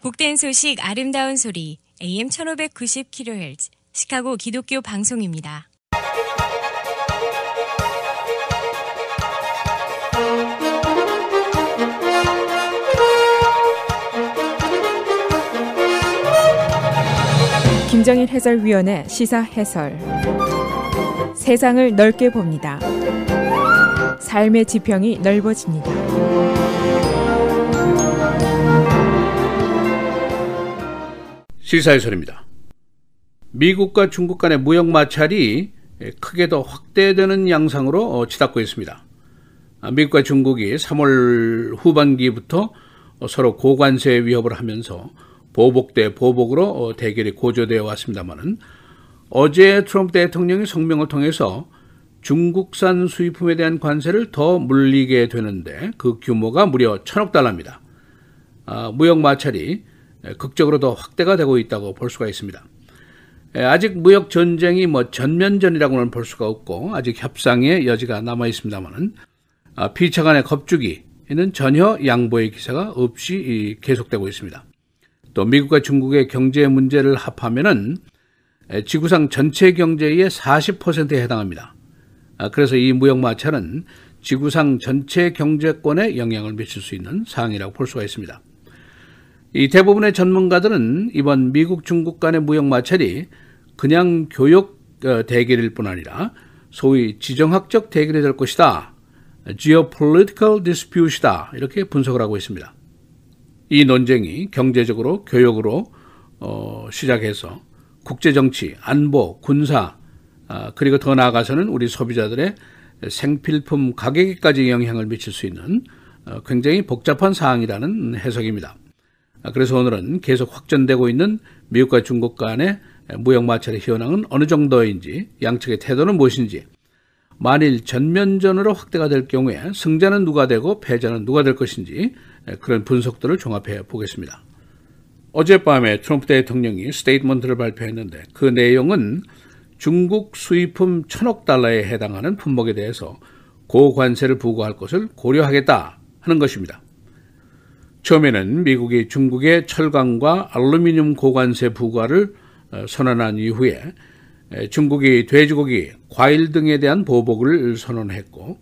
복된 소식 아름다운 소리 AM 1590kHz 시카고 기독교 방송입니다. 김정일 해설위원의 시사 해설. 세상을 넓게 봅니다. 삶의 지평이 넓어집니다. 시사해설입니다. 미국과 중국 간의 무역 마찰이 크게 더 확대되는 양상으로 치닫고 있습니다. 미국과 중국이 3월 후반기부터 서로 고관세 위협을 하면서 보복 대 보복으로 대결이 고조되어 왔습니다만, 어제 트럼프 대통령이 성명을 통해서 중국산 수입품에 대한 관세를 더 물리게 되는데 그 규모가 무려 1,000억 달러입니다. 무역 마찰이 극적으로 더 확대가 되고 있다고 볼 수가 있습니다. 아직 무역 전쟁이 전면전이라고는 볼 수가 없고 아직 협상의 여지가 남아 있습니다만은 피차 간의 겁주기에는 전혀 양보의 기세가 없이 계속되고 있습니다. 또 미국과 중국의 경제 문제를 합하면은 지구상 전체 경제의 40%에 해당합니다. 그래서 이 무역 마찰은 지구상 전체 경제권에 영향을 미칠 수 있는 사항이라고 볼 수가 있습니다. 이 대부분의 전문가들은 이번 미국 중국 간의 무역 마찰이 그냥 교역 대결일 뿐 아니라 소위 지정학적 대결이 될 것이다, geopolitical dispute이다, 이렇게 분석을 하고 있습니다. 이 논쟁이 경제적으로 교역으로 시작해서 국제정치, 안보, 군사, 그리고 더 나아가서는 우리 소비자들의 생필품 가격에까지 영향을 미칠 수 있는 굉장히 복잡한 사항이라는 해석입니다. 그래서 오늘은 계속 확전되고 있는 미국과 중국 간의 무역 마찰의 현황은 어느 정도인지, 양측의 태도는 무엇인지, 만일 전면전으로 확대가 될 경우에 승자는 누가 되고 패자는 누가 될 것인지 그런 분석들을 종합해 보겠습니다. 어젯밤에 트럼프 대통령이 스테이트먼트를 발표했는데 그 내용은 중국 수입품 1,000억 달러에 해당하는 품목에 대해서 고관세를 부과할 것을 고려하겠다 하는 것입니다. 처음에는 미국이 중국의 철강과 알루미늄 고관세 부과를 선언한 이후에 중국이 돼지고기, 과일 등에 대한 보복을 선언했고,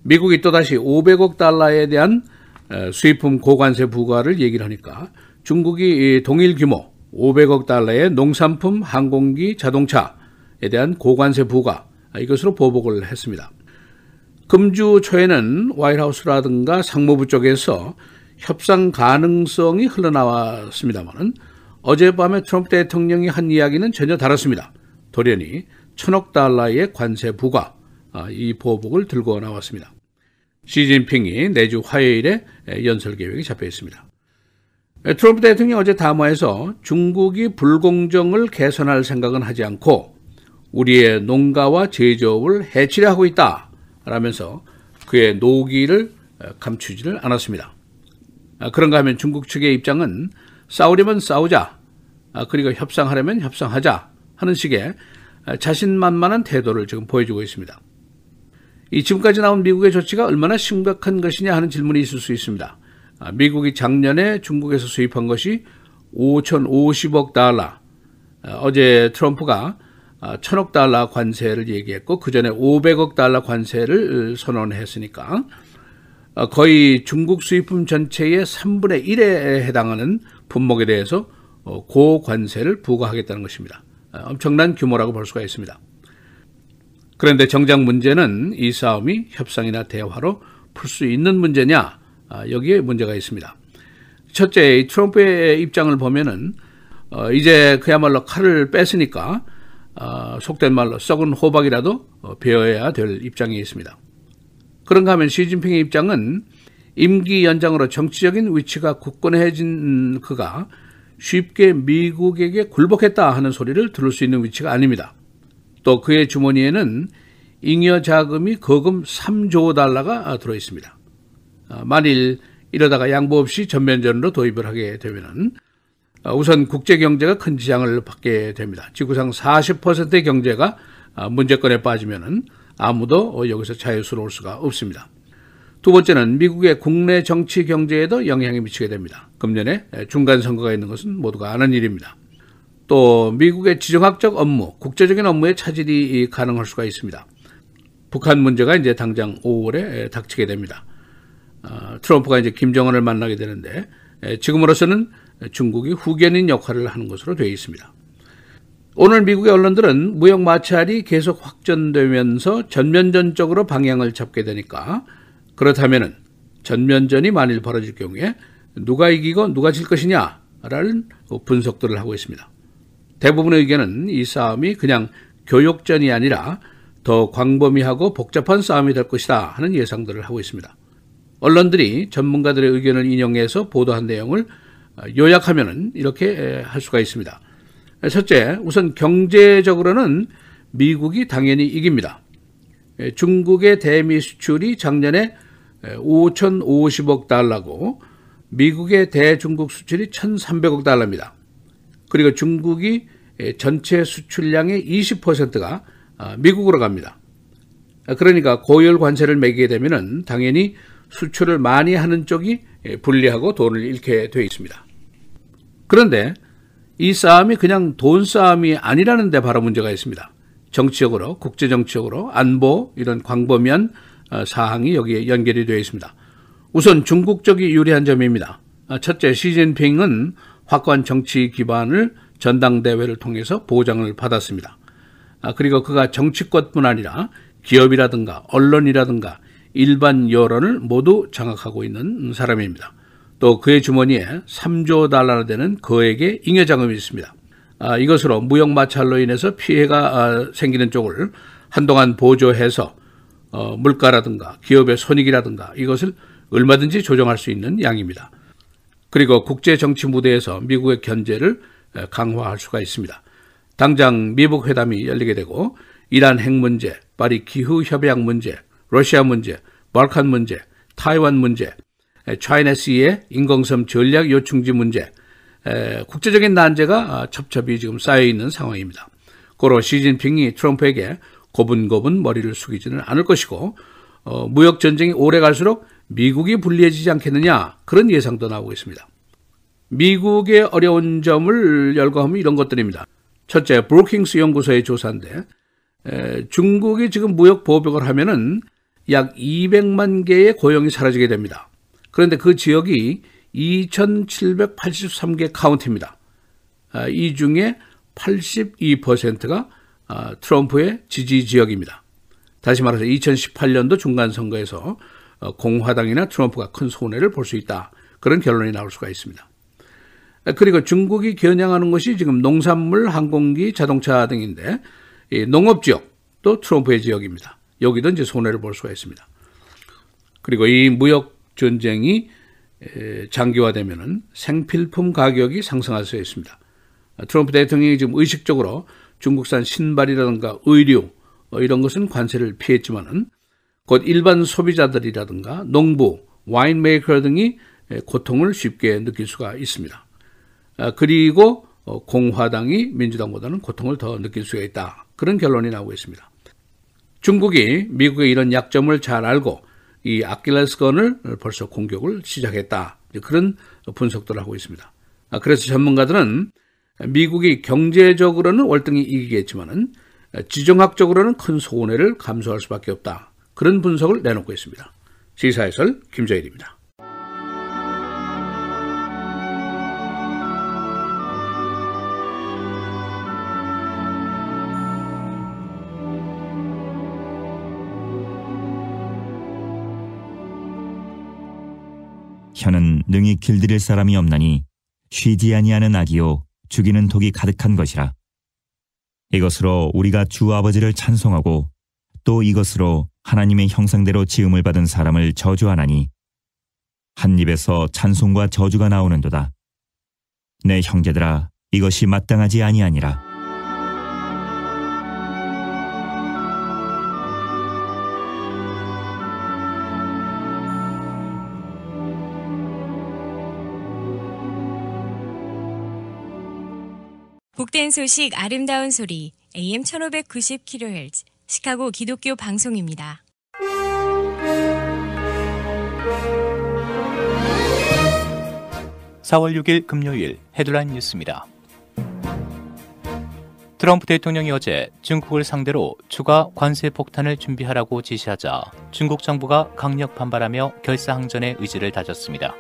미국이 또다시 500억 달러에 대한 수입품 고관세 부과를 얘기를 하니까 중국이 동일 규모 500억 달러의 농산품, 항공기, 자동차에 대한 고관세 부과, 이것으로 보복을 했습니다. 금주 초에는 화이트하우스라든가 상무부 쪽에서 협상 가능성이 흘러나왔습니다만 어젯밤에 트럼프 대통령이 한 이야기는 전혀 다릅니다. 돌연히 1,000억 달러의 관세 부과, 이 보복을 들고 나왔습니다. 시진핑이 내주 화요일에 연설 계획이 잡혀 있습니다. 트럼프 대통령이 어제 담화에서 중국이 불공정을 개선할 생각은 하지 않고 우리의 농가와 제조업을 해치려 하고 있다 라면서 그의 노기를 감추지를 않았습니다. 그런가 하면 중국 측의 입장은 싸우려면 싸우자, 그리고 협상하려면 협상하자 하는 식의 자신만만한 태도를 지금 보여주고 있습니다. 이 지금까지 나온 미국의 조치가 얼마나 심각한 것이냐 하는 질문이 있을 수 있습니다. 미국이 작년에 중국에서 수입한 것이 5,050억 달러, 어제 트럼프가 1,000억 달러 관세를 얘기했고 그 전에 500억 달러 관세를 선언했으니까 거의 중국 수입품 전체의 3분의 1에 해당하는 품목에 대해서 고관세를 부과하겠다는 것입니다. 엄청난 규모라고 볼 수가 있습니다. 그런데 정작 문제는 이 싸움이 협상이나 대화로 풀 수 있는 문제냐, 여기에 문제가 있습니다. 첫째, 트럼프의 입장을 보면은 이제 그야말로 칼을 뺐으니까 속된 말로 썩은 호박이라도 베어야 될 입장에 있습니다. 그런가 하면 시진핑의 입장은 임기 연장으로 정치적인 위치가 굳건해진 그가 쉽게 미국에게 굴복했다 하는 소리를 들을 수 있는 위치가 아닙니다. 또 그의 주머니에는 잉여 자금이 거금 3조 달러가 들어 있습니다. 만일 이러다가 양보 없이 전면전으로 도입을 하게 되면은 우선 국제 경제가 큰 지장을 받게 됩니다. 지구상 40%의 경제가 문제권에 빠지면은 아무도 여기서 자유스러울 수가 없습니다. 두 번째는 미국의 국내 정치 경제에도 영향이 미치게 됩니다. 금년에 중간 선거가 있는 것은 모두가 아는 일입니다. 또 미국의 지정학적 업무, 국제적인 업무에 차질이 가능할 수가 있습니다. 북한 문제가 이제 당장 5월에 닥치게 됩니다. 트럼프가 이제 김정은을 만나게 되는데 지금으로서는 중국이 후견인 역할을 하는 것으로 되어 있습니다. 오늘 미국의 언론들은 무역 마찰이 계속 확전되면서 전면전적으로 방향을 잡게 되니까 그렇다면은 전면전이 만일 벌어질 경우에 누가 이기고 누가 질 것이냐라는 분석들을 하고 있습니다. 대부분의 의견은 이 싸움이 그냥 교역전이 아니라 더 광범위하고 복잡한 싸움이 될 것이다 하는 예상들을 하고 있습니다. 언론들이 전문가들의 의견을 인용해서 보도한 내용을 요약하면 이렇게 할 수가 있습니다. 첫째, 우선 경제적으로는 미국이 당연히 이깁니다. 중국의 대미 수출이 작년에 5,050억 달러고 미국의 대중국 수출이 1,300억 달러입니다. 그리고 중국이 전체 수출량의 20%가 미국으로 갑니다. 그러니까 고열 관세를 매기게 되면 당연히 수출을 많이 하는 쪽이 불리하고 돈을 잃게 되어 있습니다. 그런데 이 싸움이 그냥 돈 싸움이 아니라는 데 바로 문제가 있습니다. 정치적으로, 국제정치적으로, 안보 이런 광범위한 사항이 여기에 연결이 되어 있습니다. 우선 중국 쪽이 유리한 점입니다. 첫째, 시진핑은 확고한 정치 기반을 전당대회를 통해서 보장을 받았습니다. 그리고 그가 정치권뿐 아니라 기업이라든가 언론이라든가 일반 여론을 모두 장악하고 있는 사람입니다. 또 그의 주머니에 3조 달러나 되는 거액의 잉여자금이 있습니다. 이것으로 무역 마찰로 인해서 피해가 생기는 쪽을 한동안 보조해서 물가라든가 기업의 손익이라든가 이것을 얼마든지 조정할 수 있는 양입니다. 그리고 국제 정치 무대에서 미국의 견제를 강화할 수가 있습니다. 당장 미북 회담이 열리게 되고 이란 핵 문제, 파리 기후 협약 문제, 러시아 문제, 발칸 문제, 타이완 문제, 차이나시의 인공섬 전략 요충지 문제, 국제적인 난제가 첩첩이 지금 쌓여 있는 상황입니다. 고로 시진핑이 트럼프에게 고분고분 머리를 숙이지는 않을 것이고 무역 전쟁이 오래 갈수록 미국이 불리해지지 않겠느냐 그런 예상도 나오고 있습니다. 미국의 어려운 점을 열거하면 이런 것들입니다. 첫째, 브루킹스 연구소의 조사인데 중국이 지금 무역 보복을 하면은 약 200만 개의 고용이 사라지게 됩니다. 그런데 그 지역이 2,783개 카운티입니다. 이 중에 82%가 트럼프의 지지 지역입니다. 다시 말해서 2018년도 중간선거에서 공화당이나 트럼프가 큰 손해를 볼 수 있다. 그런 결론이 나올 수가 있습니다. 그리고 중국이 겨냥하는 것이 지금 농산물, 항공기, 자동차 등인데 농업지역도 트럼프의 지역입니다. 여기도 이제 손해를 볼 수가 있습니다. 그리고 이 무역 전쟁이 장기화되면은 생필품 가격이 상승할 수 있습니다. 트럼프 대통령이 지금 의식적으로 중국산 신발이라든가 의류 이런 것은 관세를 피했지만은 곧 일반 소비자들이라든가 농부, 와인 메이커 등이 고통을 쉽게 느낄 수가 있습니다. 그리고 공화당이 민주당보다는 고통을 더 느낄 수가 있다. 그런 결론이 나오고 있습니다. 중국이 미국의 이런 약점을 잘 알고 이 아킬레스건을 벌써 공격을 시작했다. 그런 분석들을 하고 있습니다. 그래서 전문가들은 미국이 경제적으로는 월등히 이기겠지만은 지정학적으로는 큰 손해를 감수할 수밖에 없다. 그런 분석을 내놓고 있습니다. 시사해설 김정일입니다. 혀는 능히 길들일 사람이 없나니 쉬지 아니하는 악이요 죽이는 독이 가득한 것이라. 이것으로 우리가 주 아버지를 찬송하고 또 이것으로 하나님의 형상대로 지음을 받은 사람을 저주하나니 한 입에서 찬송과 저주가 나오는도다. 내 형제들아, 이것이 마땅하지 아니하니라. 복된 소식 아름다운 소리 AM 1590kHz 시카고 기독교 방송입니다. 4월 6일 금요일 헤드라인 뉴스입니다. 트럼프 대통령이 어제 중국을 상대로 추가 관세 폭탄을 준비하라고 지시하자 중국 정부가 강력 반발하며 결사항전의 의지를 다졌습니다.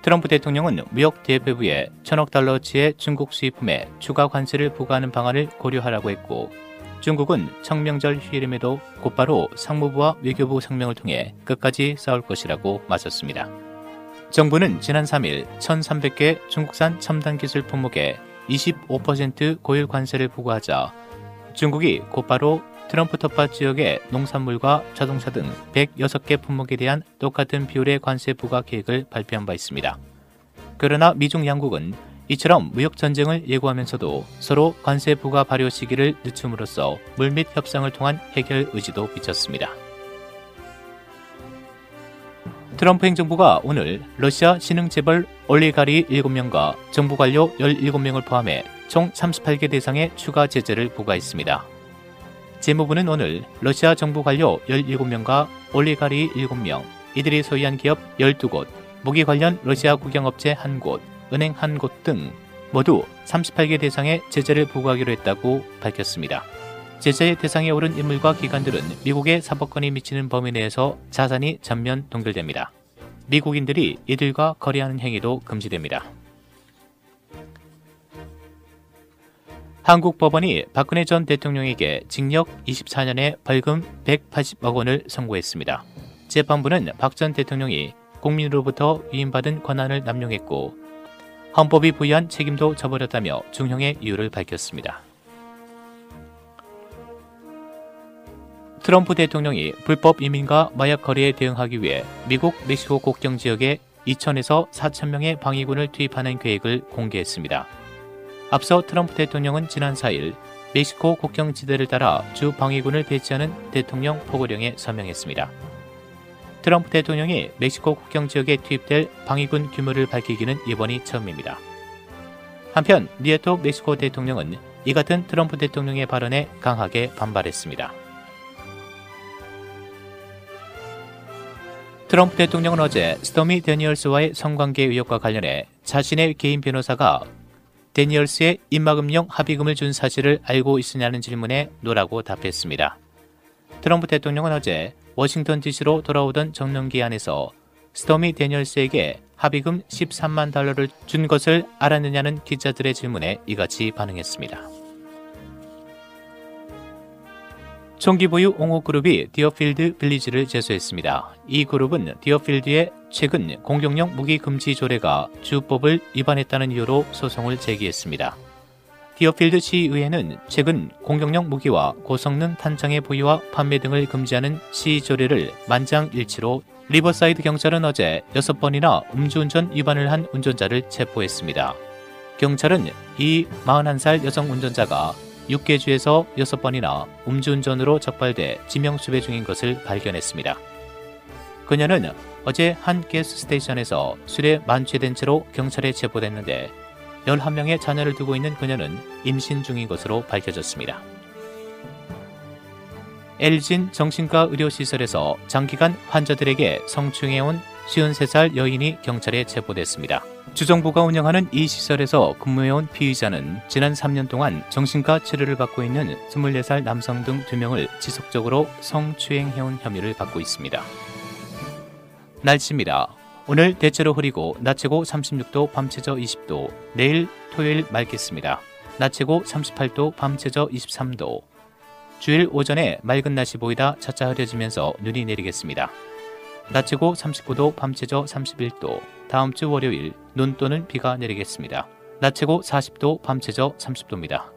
트럼프 대통령은 무역 대표부에 1,000억 달러치의 중국 수입품에 추가 관세를 부과하는 방안을 고려하라고 했고, 중국은 청명절 휴일임에도 곧바로 상무부와 외교부 성명을 통해 끝까지 싸울 것이라고 맞섰습니다. 정부는 지난 3일 1,300개 중국산 첨단 기술 품목에 25% 고율 관세를 부과하자 중국이 곧바로 트럼프 텃밭 지역의 농산물과 자동차 등 106개 품목에 대한 똑같은 비율의 관세 부과 계획을 발표한 바 있습니다. 그러나 미중 양국은 이처럼 무역 전쟁을 예고하면서도 서로 관세 부과 발효 시기를 늦춤으로써 물밑 협상을 통한 해결 의지도 비쳤습니다. 트럼프 행정부가 오늘 러시아 신흥 재벌 올리가리 7명과 정부 관료 17명을 포함해 총 38개 대상의 추가 제재를 부과했습니다. 재무부는 오늘 러시아 정부 관료 17명과 올리가리 7명, 이들이 소유한 기업 12곳, 무기 관련 러시아 국영업체 1곳, 은행 1곳 등 모두 38개 대상의 제재를 부과하기로 했다고 밝혔습니다. 제재의 대상에 오른 인물과 기관들은 미국의 사법권이 미치는 범위 내에서 자산이 전면 동결됩니다. 미국인들이 이들과 거래하는 행위도 금지됩니다. 한국 법원이 박근혜 전 대통령에게 징역 24년에 벌금 180억 원을 선고했습니다. 재판부는 박 전 대통령이 국민으로부터 위임받은 권한을 남용했고 헌법이 부여한 책임도 저버렸다며 중형의 이유를 밝혔습니다. 트럼프 대통령이 불법 이민과 마약 거래에 대응하기 위해 미국 멕시코 국경 지역에 2,000에서 4,000명의 방위군을 투입하는 계획을 공개했습니다. 앞서 트럼프 대통령은 지난 4일 멕시코 국경 지대를 따라 주 방위군을 배치하는 대통령 포고령에 서명했습니다. 트럼프 대통령이 멕시코 국경 지역에 투입될 방위군 규모를 밝히기는 이번이 처음입니다. 한편 니에토 멕시코 대통령은 이 같은 트럼프 대통령의 발언에 강하게 반발했습니다. 트럼프 대통령은 어제 스토미 데니얼스와의 성관계 의혹과 관련해 자신의 개인 변호사가 데니얼스의 입막음용 합의금을 준 사실을 알고 있으냐는 질문에 노라고 답했습니다. 트럼프 대통령은 어제 워싱턴 DC로 돌아오던 정론기 안에서 스토미 데니얼스에게 합의금 13만 달러를 준 것을 알았느냐는 기자들의 질문에 이같이 반응했습니다. 총기 보유 옹호그룹이 디어필드 빌리지를 제소했습니다. 이 그룹은 디어필드의 최근 공격용 무기 금지 조례가 주법을 위반했다는 이유로 소송을 제기했습니다. 디어필드 시의회는 최근 공격용 무기와 고성능 탄창의 보유와 판매 등을 금지하는 시 조례를 만장일치로 리버사이드 경찰은 어제 6번이나 음주운전 위반을 한 운전자를 체포했습니다. 경찰은 이 41살 여성 운전자가 6개 주에서 6번이나 음주운전으로 적발돼 지명수배 중인 것을 발견했습니다. 그녀는 어제 한 가스 스테이션에서 술에 만취된 채로 경찰에 체포됐는데 11명의 자녀를 두고 있는 그녀는 임신 중인 것으로 밝혀졌습니다. 엘진 정신과 의료시설에서 장기간 환자들에게 성추행해온 53살 여인이 경찰에 체포됐습니다. 주정부가 운영하는 이 시설에서 근무해온 피의자는 지난 3년 동안 정신과 치료를 받고 있는 24살 남성 등 2명을 지속적으로 성추행해온 혐의를 받고 있습니다. 날씨입니다. 오늘 대체로 흐리고 낮 최고 36도, 밤 최저 20도, 내일 토요일 맑겠습니다. 낮 최고 38도, 밤 최저 23도. 주일 오전에 맑은 날씨 보이다 차차 흐려지면서 눈이 내리겠습니다. 낮 최고 39도, 밤 최저 31도. 다음 주 월요일 눈 또는 비가 내리겠습니다. 낮 최고 40도, 밤 최저 30도입니다.